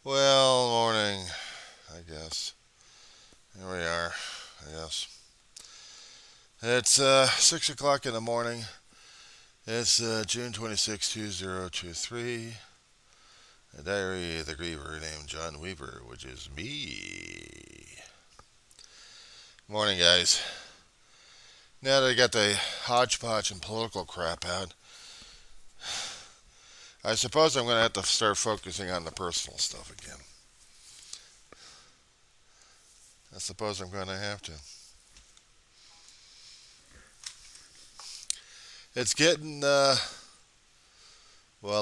Well, morning, I guess. Here we are, I guess. It's 6 o'clock in the morning. It's June 26, 2023. A diary of the griever named John Weaver, which is me. Morning, guys. Now that I got the hodgepodge and political crap out, I suppose I'm going to have to start focusing on the personal stuff again. I suppose I'm going to have to. It's getting, well,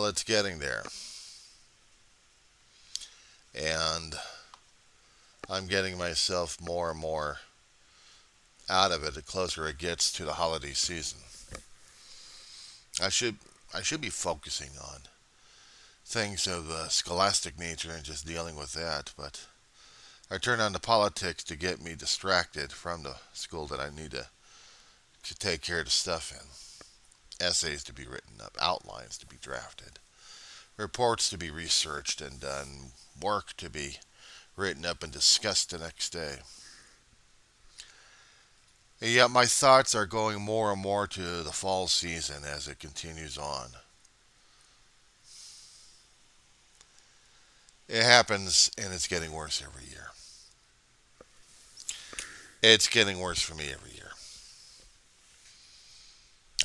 it's getting there. And I'm getting myself more and more out of it the closer it gets to the holiday season. I should I should be focusing on things of scholastic nature and just dealing with that, but I turn on the politics to get me distracted from the school that I need to take care of the stuff in. Essays to be written up, outlines to be drafted, reports to be researched and done, work to be written up and discussed the next day. And yet my thoughts are going more and more to the fall season as it continues on. It happens and it's getting worse every year. It's getting worse for me every year.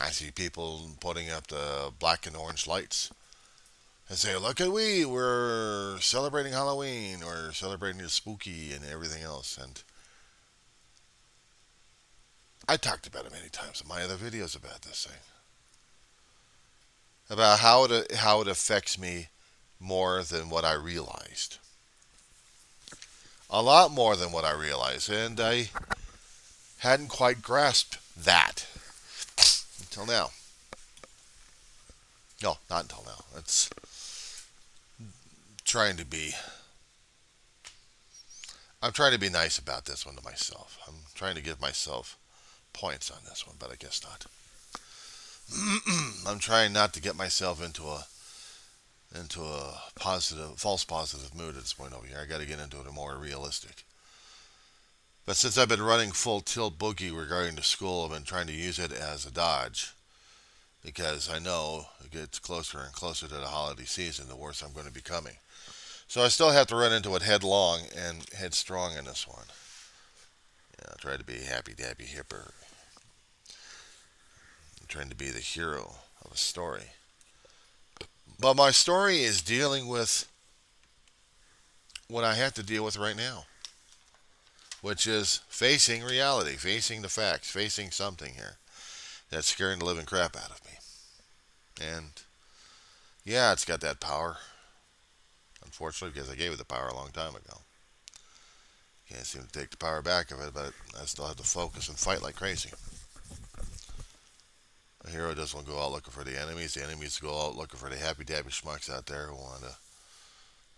I see people putting up the black and orange lights and say, look at we're celebrating Halloween or celebrating the spooky and everything else. And I talked about it many times in my other videos about this thing. About how it affects me more than what I realized. A lot more than what I realized. And I hadn't quite grasped that until now. No, not until now. It's trying to be. I'm trying to be nice about this one to myself. I'm trying to give myself points on this one, but I guess not. I'm trying not to get myself into a positive, false positive mood at this point over here. I got to get into it more realistic. But since I've been running full tilt boogie regarding the school, I've been trying to use it as a dodge because I know it gets closer and closer to the holiday season, the worse I'm going to be becoming. So I still have to run into it headlong and headstrong in this one. Yeah, try to be happy, dabby, hipper. I'm trying to be the hero of a story. But my story is dealing with what I have to deal with right now, which is facing reality, facing the facts, facing something here that's scaring the living crap out of me. And yeah, it's got that power. Unfortunately, because I gave it the power a long time ago. Can't seem to take the power back of it, but I still have to focus and fight like crazy. A hero doesn't go out looking for the enemies. The enemies go out looking for the happy dabby schmucks out there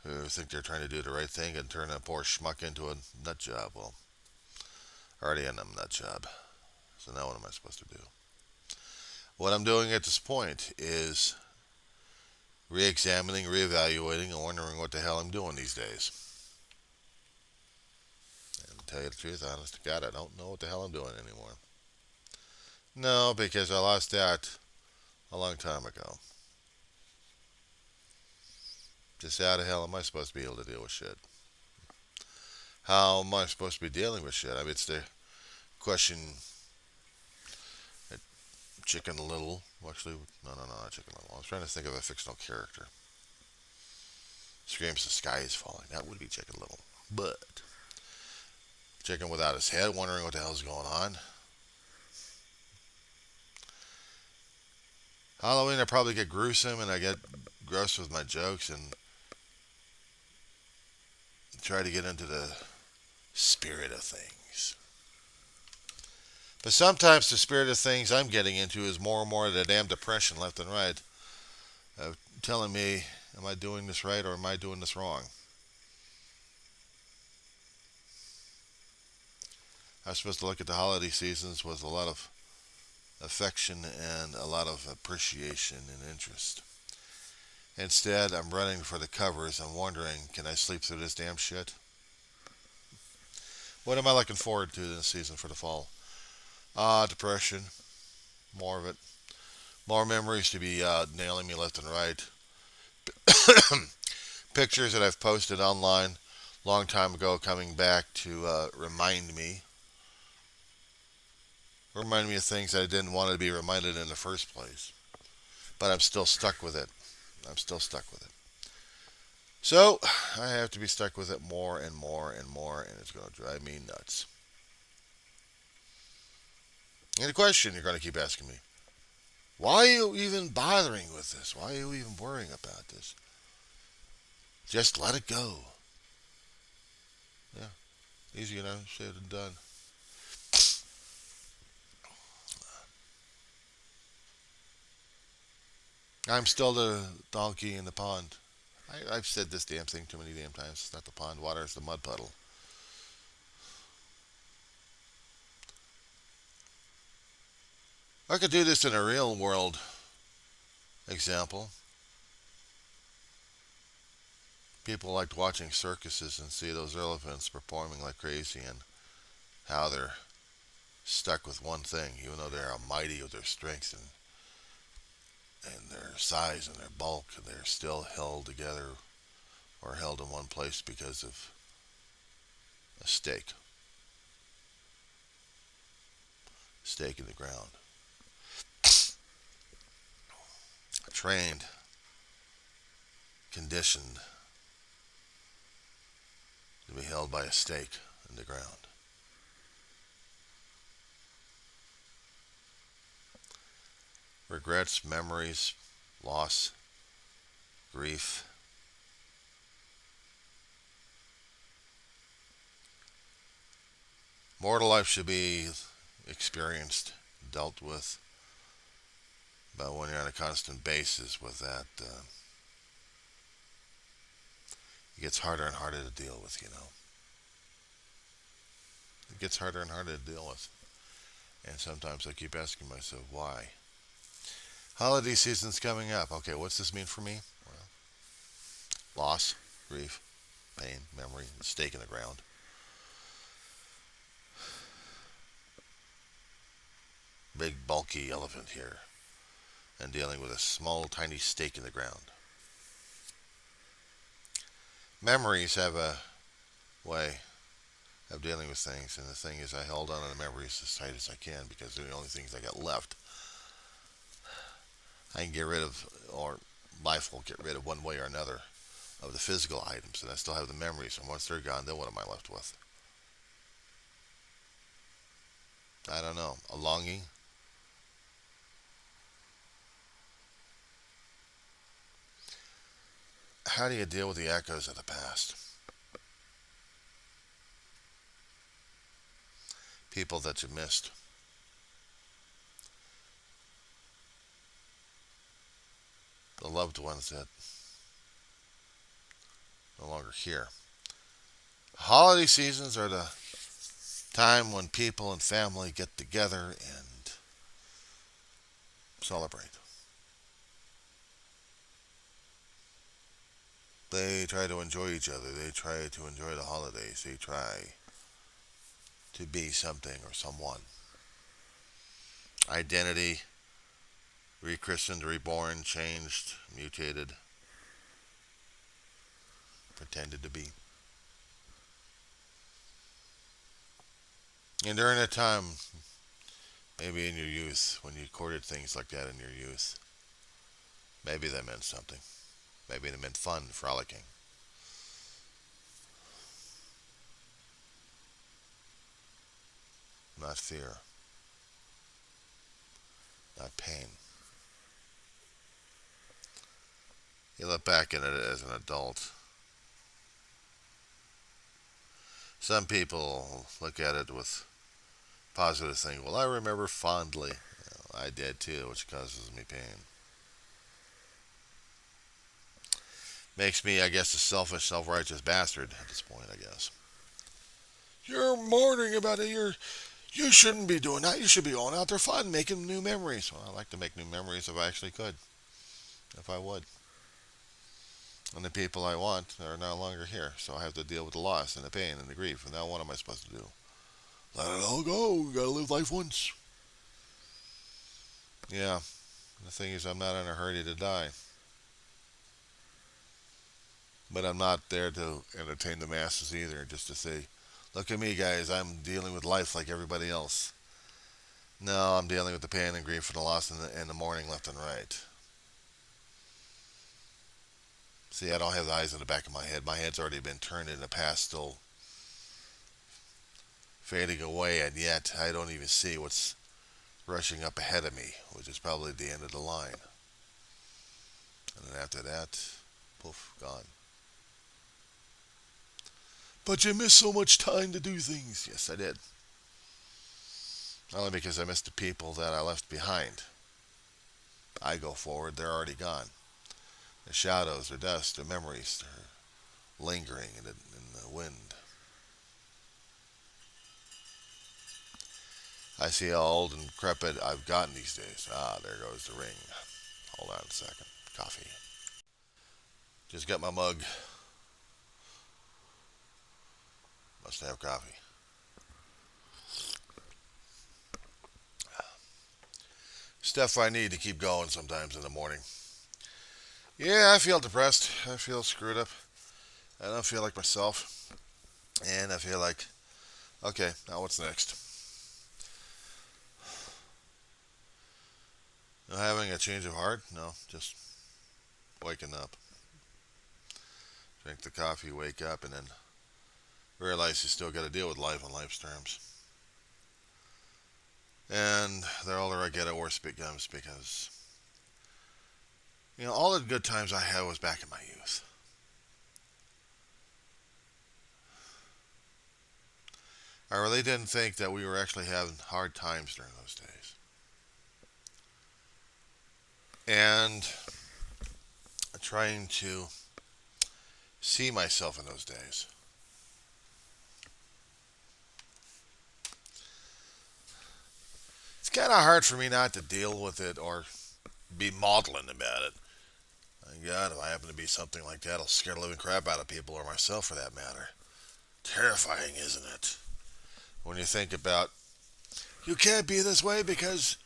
who think they're trying to do the right thing and turn a poor schmuck into a nut job. Well, already in a nut job. So now what am I supposed to do? What I'm doing at this point is re-examining, re-evaluating, and wondering what the hell I'm doing these days. And to tell you the truth, honest to God, I don't know what the hell I'm doing anymore. No, because I lost that a long time ago. Just how the hell am I supposed to be able to deal with shit? How am I supposed to be dealing with shit? I mean, it's the question at Chicken Little. Well, actually, no, not Chicken Little. I was trying to think of a fictional character. Screams the sky is falling. That would be Chicken Little. But chicken without his head, wondering what the hell's going on. Halloween, I probably get gruesome and I get gross with my jokes and try to get into the spirit of things. But sometimes the spirit of things I'm getting into is more and more of the damn depression left and right, telling me, am I doing this right or am I doing this wrong? I'm supposed to look at the holiday seasons with a lot of affection and a lot of appreciation and interest. Instead, I'm running for the covers. I'm wondering, can I sleep through this damn shit? What am I looking forward to this season for the fall? Depression. More of it. More memories to be nailing me left and right. Pictures that I've posted online long time ago coming back to remind me of things that I didn't want to be reminded in the first place. But I'm still stuck with it. I'm still stuck with it. So I have to be stuck with it more and more and more, and it's going to drive me nuts. And a question you're going to keep asking me: why are you even bothering with this? Why are you even worrying about this? Just let it go. Yeah, easy enough said and done. I'm still the donkey in the pond. I've said this damn thing too many damn times. It's not the pond water, it's the mud puddle. I could do this in a real world example. People liked watching circuses and see those elephants performing like crazy and how they're stuck with one thing, even though they're mighty with their strength and their size and their bulk, and they're still held together or held in one place because of a stake in the ground. Trained, conditioned to be held by a stake in the ground. Regrets, memories, loss, grief. Mortal life should be experienced, dealt with, but when you're on a constant basis with that, it gets harder and harder to deal with, you know. It gets harder and harder to deal with. And sometimes I keep asking myself, why? Holiday season's coming up. Okay, what's this mean for me? Well, loss, grief, pain, memory, stake in the ground. Big, bulky elephant here, and dealing with a small, tiny stake in the ground. Memories have a way of dealing with things, and the thing is, I held on to the memories as tight as I can because they're the only things I got left. I can get rid of, or life will get rid of one way or another of the physical items, and I still have the memories. And once they're gone, then what am I left with? I don't know. A longing? How do you deal with the echoes of the past? People that you missed. The loved ones that no longer here. Holiday seasons are the time when people and family get together and celebrate. They try to enjoy each other. They try to enjoy the holidays. They try to be something or someone. Identity, rechristened, reborn, changed, mutated, pretended to be. And during that time, maybe in your youth, when you courted things like that in your youth, maybe that meant something. Maybe it meant fun, frolicking. Not fear, not pain. You look back at it as an adult. Some people look at it with positive thing. Well, I remember fondly. I did too, which causes me pain. Makes me, I guess, a selfish, self-righteous bastard at this point, I guess. You're mourning about it. You shouldn't be doing that. You should be going out there fun, making new memories. Well, I like to make new memories if I actually could, if I would. And the people I want are no longer here, so I have to deal with the loss and the pain and the grief. And now what am I supposed to do? Let it all go. You gotta live life once. Yeah, the thing is, I'm not in a hurry to die. But I'm not there to entertain the masses either, just to say, look at me, guys, I'm dealing with life like everybody else. No, I'm dealing with the pain and grief and the loss in the morning left and right. See, I don't have the eyes in the back of my head. My head's already been turned in the past, still fading away, and yet I don't even see what's rushing up ahead of me, which is probably the end of the line. And then after that, poof, gone. But you missed so much time to do things. Yes, I did. Only because I missed the people that I left behind. I go forward, they're already gone. The shadows, the dust, the memories, they're lingering in the wind. I see how old and decrepit I've gotten these days. Ah, there goes the ring. Hold on a second. Coffee. Just got my mug. Must have coffee. Stuff I need to keep going sometimes in the morning. Yeah, I feel depressed. I feel screwed up. I don't feel like myself. And I feel like, okay, now what's next? No having a change of heart? No, just waking up. Drink the coffee, wake up, and then realize you still got to deal with life on life's terms. And the older I get, the worse it becomes because, all the good times I had was back in my youth. I really didn't think that we were actually having hard times during those days. And trying to see myself in those days. It's kind of hard for me not to deal with it or be maudlin about it. My God, if I happen to be something like that, I'll scare the living crap out of people or myself for that matter. Terrifying, isn't it? When you think about, you can't be this way because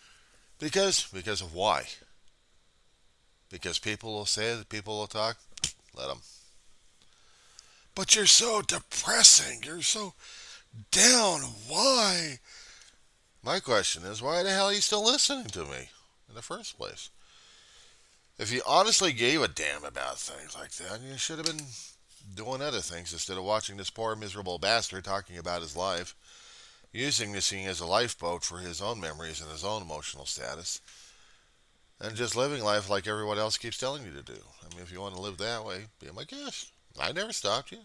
of why? Because people will say it, people will talk, let them. But you're so depressing, you're so down, why? My question is, why the hell are you still listening to me in the first place? If you honestly gave a damn about things like that, you should have been doing other things instead of watching this poor miserable bastard talking about his life, using this thing as a lifeboat for his own memories and his own emotional status, and just living life like everyone else keeps telling you to do. I mean, if you want to live that way, be my guest. I never stopped you.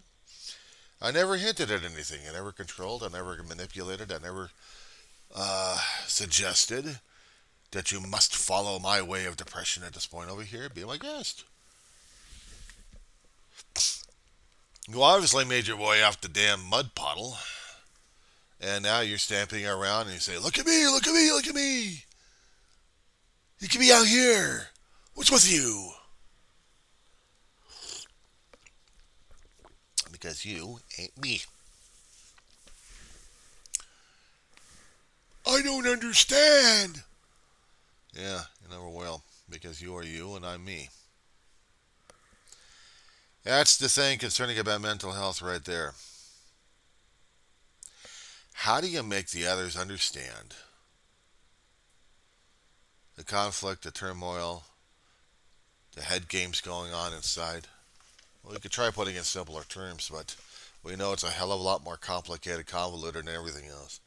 I never hinted at anything. I never controlled. I never manipulated. I never suggested that you must follow my way of depression at this point over here. Be my guest. You obviously made your way off the damn mud puddle, and now you're stamping around and you say, look at me, look at me, look at me. You can be out here. What's with you? Because you ain't me. I don't understand. Yeah, you never will. Because you are you and I'm me. That's the thing concerning about mental health right there. How do you make the others understand the conflict, the turmoil, the head games going on inside? Well, we could try putting it in simpler terms, but we know it's a hell of a lot more complicated, convoluted, than everything else.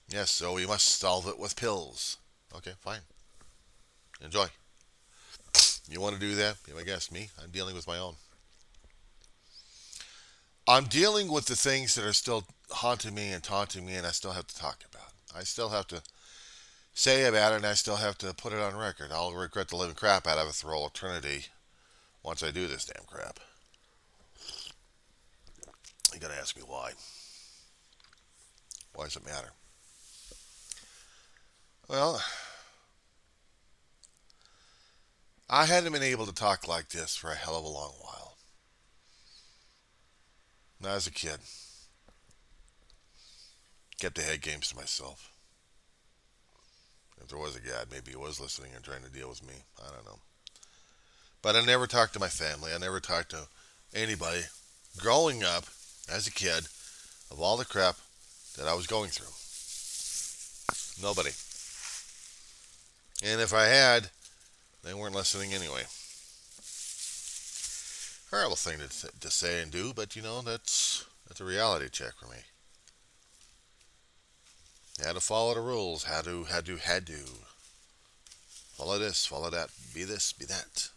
Yes, so we must solve it with pills. Okay, fine. Enjoy. You want to do that? Be my guest. Me? I'm dealing with my own. I'm dealing with the things that are still haunting me and taunting me, and I still have to talk about. I still have to say about it, and I still have to put it on record. I'll regret the living crap out of it for all eternity once I do this damn crap. You gotta ask me why. Why does it matter? Well, I hadn't been able to talk like this for a hell of a long while. When I was a kid, kept the head games to myself. If there was a God, maybe he was listening and trying to deal with me. I don't know. But I never talked to my family. I never talked to anybody growing up as a kid of all the crap that I was going through. Nobody. And if I had, they weren't listening anyway. Horrible thing to say and do, but that's a reality check for me. Had to follow the rules. Had to. Follow this, follow that. Be this, be that.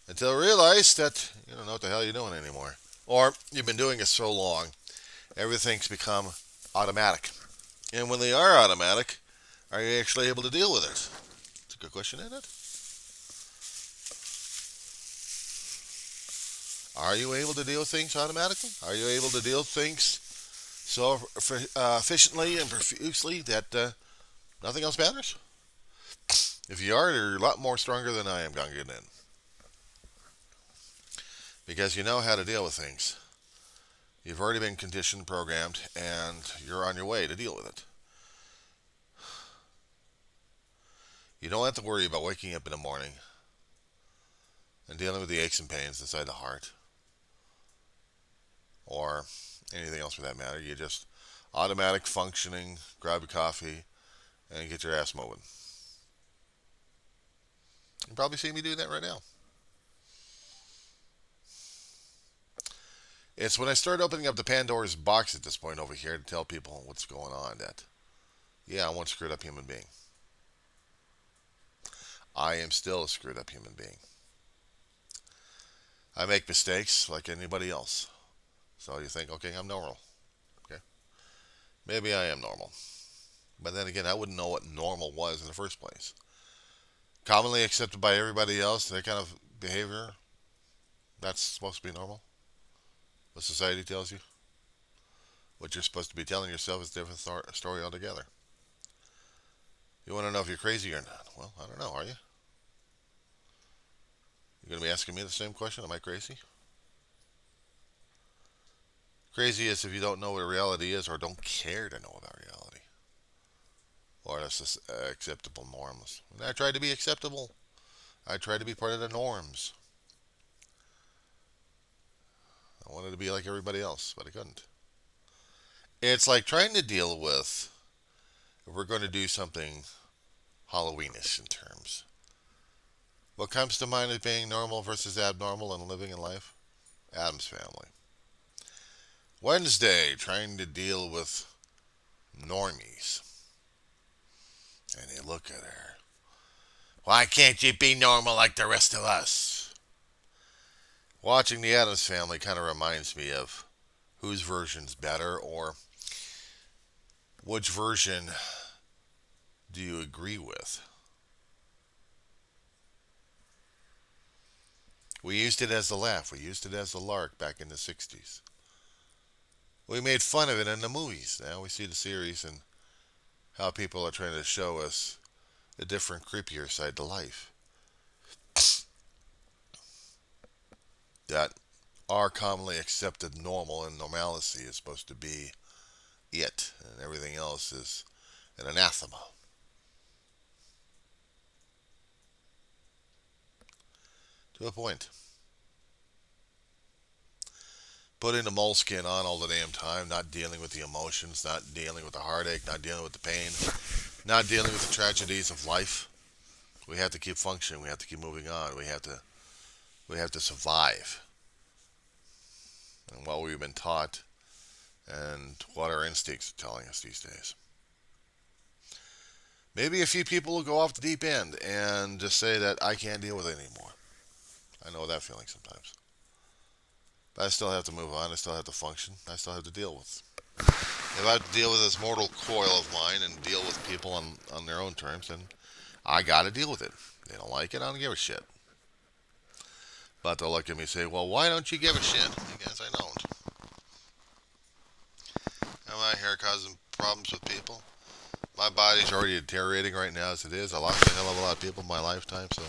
Until I realized that you don't know what the hell you're doing anymore. Or you've been doing it so long, everything's become automatic. And when they are automatic, are you actually able to deal with it? It's a good question, isn't it? Are you able to deal with things automatically? Are you able to deal with things so efficiently and profusely that nothing else matters? If you are, you're a lot more stronger than I am, Gungan, in. Because you know how to deal with things. You've already been conditioned, programmed, and you're on your way to deal with it. You don't have to worry about waking up in the morning and dealing with the aches and pains inside the heart or anything else for that matter. You just automatic functioning, grab your coffee, and get your ass moving. You probably see me doing that right now. It's when I start opening up the Pandora's box at this point over here to tell people what's going on that, yeah, I'm one screwed up human being. I am still a screwed up human being. I make mistakes like anybody else. So you think, okay, I'm normal. Okay. Maybe I am normal. But then again, I wouldn't know what normal was in the first place. Commonly accepted by everybody else, that kind of behavior, that's supposed to be normal. What society tells you. What you're supposed to be telling yourself is a different story altogether. You want to know if you're crazy or not? Well, I don't know. Are you? You're going to be asking me the same question? Am I crazy? Crazy is if you don't know what reality is or don't care to know about reality. Or that's acceptable norms. And I tried to be acceptable. I tried to be part of the norms. I wanted to be like everybody else, but I couldn't. It's like trying to deal with, if we're going to do something Halloweenish in terms. What comes to mind as being normal versus abnormal and living in life? Addams Family. Wednesday, trying to deal with normies. And you look at her. Why can't you be normal like the rest of us? Watching the Addams Family kind of reminds me of whose version's better, or which version do you agree with? We used it as a laugh. We used it as a lark back in the 60s. We made fun of it in the movies. Now we see the series and how people are trying to show us a different, creepier side to life. That our commonly accepted normal and normalcy is supposed to be it, and everything else is an anathema. To a point. Putting the moleskin on all the damn time, not dealing with the emotions, not dealing with the heartache, not dealing with the pain, not dealing with the tragedies of life. We have to keep functioning. We have to keep moving on. We have to survive. And what we've been taught and what our instincts are telling us these days. Maybe a few people will go off the deep end and just say that I can't deal with it anymore. I know that feeling sometimes. But I still have to move on. I still have to function. I still have to deal with. If I have to deal with this mortal coil of mine and deal with people on their own terms, then I got to deal with it. They don't like it. I don't give a shit. But they'll look at me and say, well, why don't you give a shit? Because I don't. Am I here causing problems with people? My body's already deteriorating right now as it is. I lost a hell of a lot of people in my lifetime, so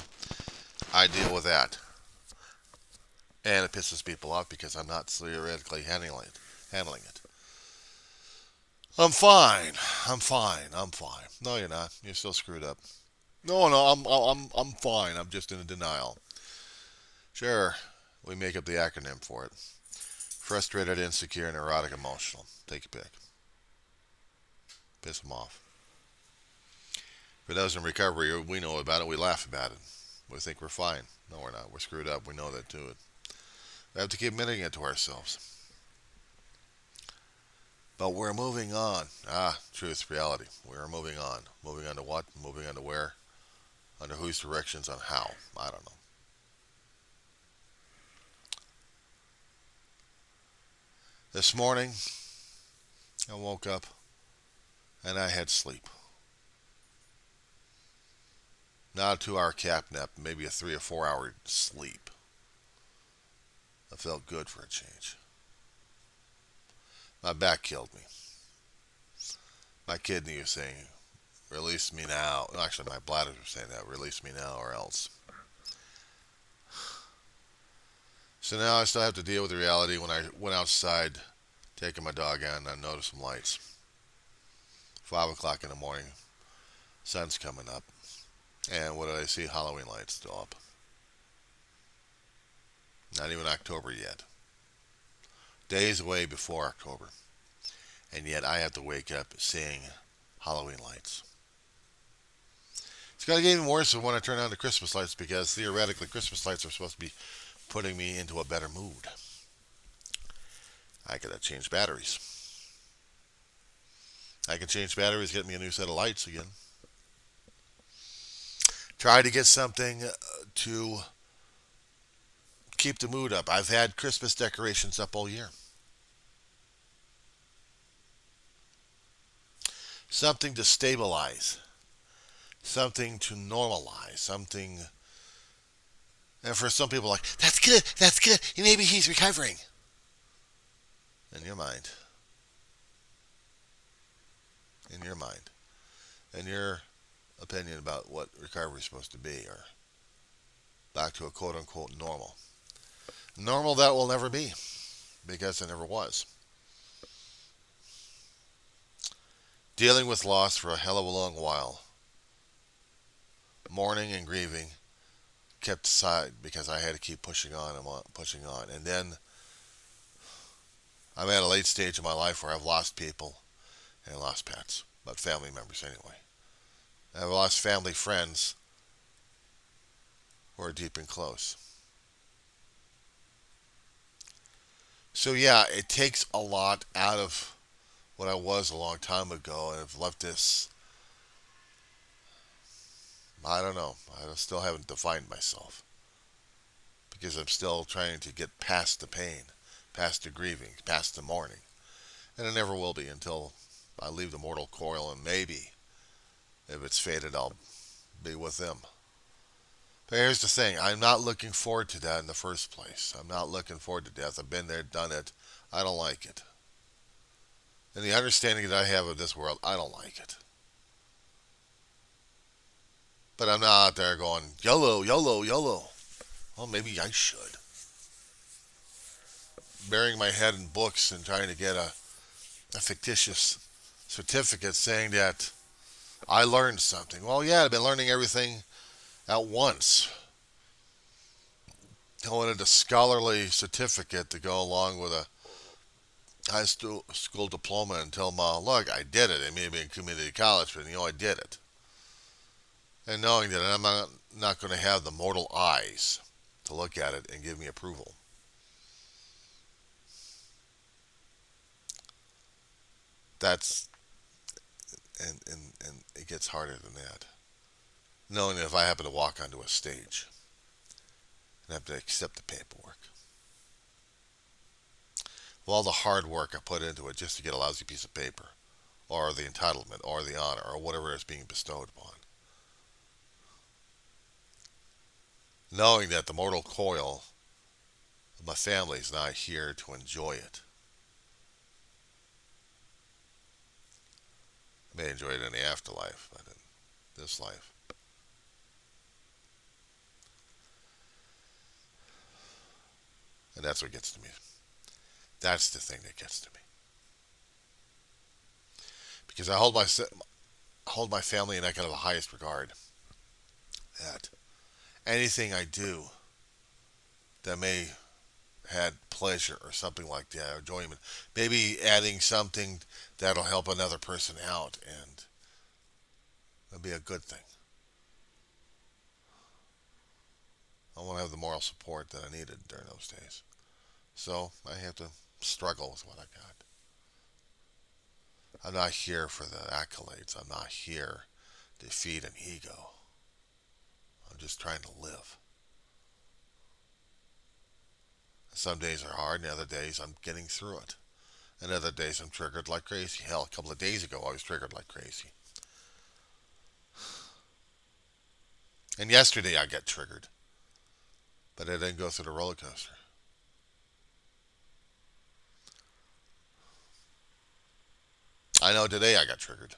I deal with that. And it pisses people off because I'm not theoretically Handling it. I'm fine. I'm fine. I'm fine. No, you're not. You're still screwed up. No, no, I'm fine. I'm just in a denial. Sure, we make up the acronym for it. Frustrated, insecure, neurotic, emotional. Take your pick. Piss them off. For those in recovery, we know about it. We laugh about it. We think we're fine. No, we're not. We're screwed up. We know that too. We have to keep admitting it to ourselves. But we're moving on. Truth, reality. We're moving on. Moving on to what? Moving on to where? Under whose directions? On how? I don't know. This morning, I woke up and I had sleep. Not a 2 hour cap nap, maybe a 3 or 4 hour sleep. I felt good for a change. My back killed me. My kidney was saying, release me now. No, actually, my bladder was saying that, release me now or else. So now I still have to deal with the reality when I went outside taking my dog out and I noticed some lights. 5 o'clock in the morning, sun's coming up. And what did I see? Halloween lights still up. Not even October yet. Days away before October. And yet I have to wake up seeing Halloween lights. It's going to get even worse when I turn on the Christmas lights because theoretically Christmas lights are supposed to be putting me into a better mood. I gotta change batteries. I can change batteries, get me a new set of lights again. Try to get something to keep the mood up. I've had Christmas decorations up all year. Something to stabilize. Something to normalize. Something. And for some people, like, that's good, that's good. Maybe he's recovering. In your mind. In your mind. In your opinion about what recovery is supposed to be, or back to a quote unquote normal. Normal that will never be, because it never was. Dealing with loss for a hell of a long while. Mourning and grieving kept aside because I had to keep pushing on and pushing on. And then I'm at a late stage in my life where I've lost people and lost pets, but family members anyway. I've lost family friends who are deep and close. So yeah, it takes a lot out of what I was a long time ago, and I've left this. I don't know. I still haven't defined myself because I'm still trying to get past the pain, past the grieving, past the mourning, and it never will be until I leave the mortal coil, and maybe if it's fated, I'll be with them. But here's the thing: I'm not looking forward to that in the first place. I'm not looking forward to death. I've been there, done it. I don't like it. And the understanding that I have of this world, I don't like it. But I'm not out there going, YOLO, YOLO, YOLO. Well, maybe I should. Burying my head in books and trying to get a fictitious certificate saying that I learned something. Well, yeah, I've been learning everything at once. I wanted a scholarly certificate to go along with a high school diploma and tell them, look, I did it. It may be in community college, but I did it. And knowing that I'm not going to have the mortal eyes to look at it and give me approval. That's, and it gets harder than that. Knowing that if I happen to walk onto a stage and have to accept the paperwork, of all the hard work I put into it just to get a lousy piece of paper, or the entitlement, or the honor, or whatever is being bestowed upon. Knowing that the mortal coil of my family is not here to enjoy it. May enjoy it in the afterlife, but in this life. And that's what gets to me. That's the thing that gets to me. Because I hold my family in that kind of the highest regard. That anything I do that may had pleasure or something like that, or enjoyment, maybe adding something that'll help another person out, and it'll be a good thing. I want to have the moral support that I needed during those days. So I have to struggle with what I got. I'm not here for the accolades. I'm not here to feed an ego. I'm just trying to live. Some days are hard, and other days I'm getting through it. And other days I'm triggered like crazy. Hell, a couple of days ago I was triggered like crazy. And yesterday I got triggered. But I didn't go through the roller coaster. I know today I got triggered.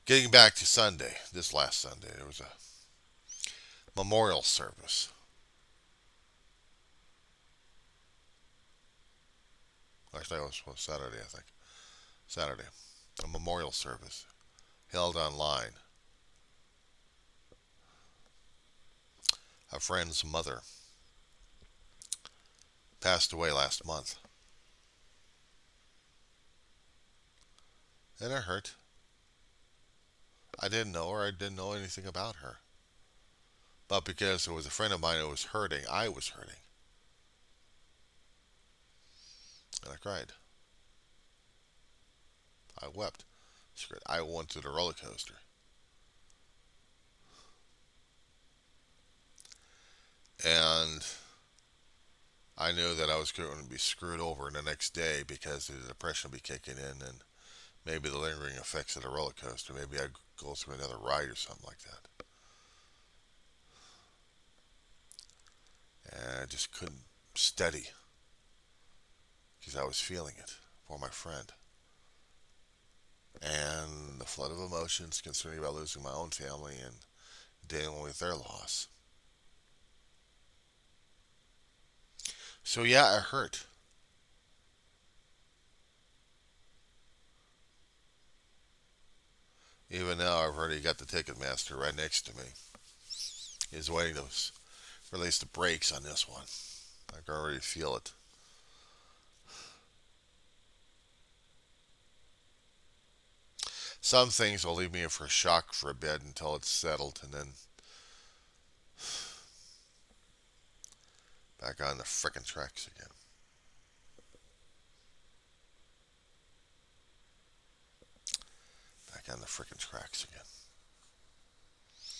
Getting back to Sunday, this last Sunday, there was a memorial service. Actually, it was Saturday, I think. Saturday. A memorial service held online. A friend's mother passed away last month. And it hurt. I didn't know her. I didn't know anything about her. But because it was a friend of mine who was hurting, I was hurting. And I cried. I wept. I went through the roller coaster. And I knew that I was going to be screwed over the next day because the depression would be kicking in and maybe the lingering effects of the roller coaster. Maybe I'd go through another ride or something like that. And I just couldn't steady because I was feeling it for my friend. And the flood of emotions concerning about losing my own family and dealing with their loss. So yeah, it hurt. Even now, I've already got the Ticketmaster right next to me. He's waiting to release the brakes on this one. I can already feel it. Some things will leave me in for a shock for a bit until it's settled, and then back on the frickin' tracks again. Back on the frickin' tracks again.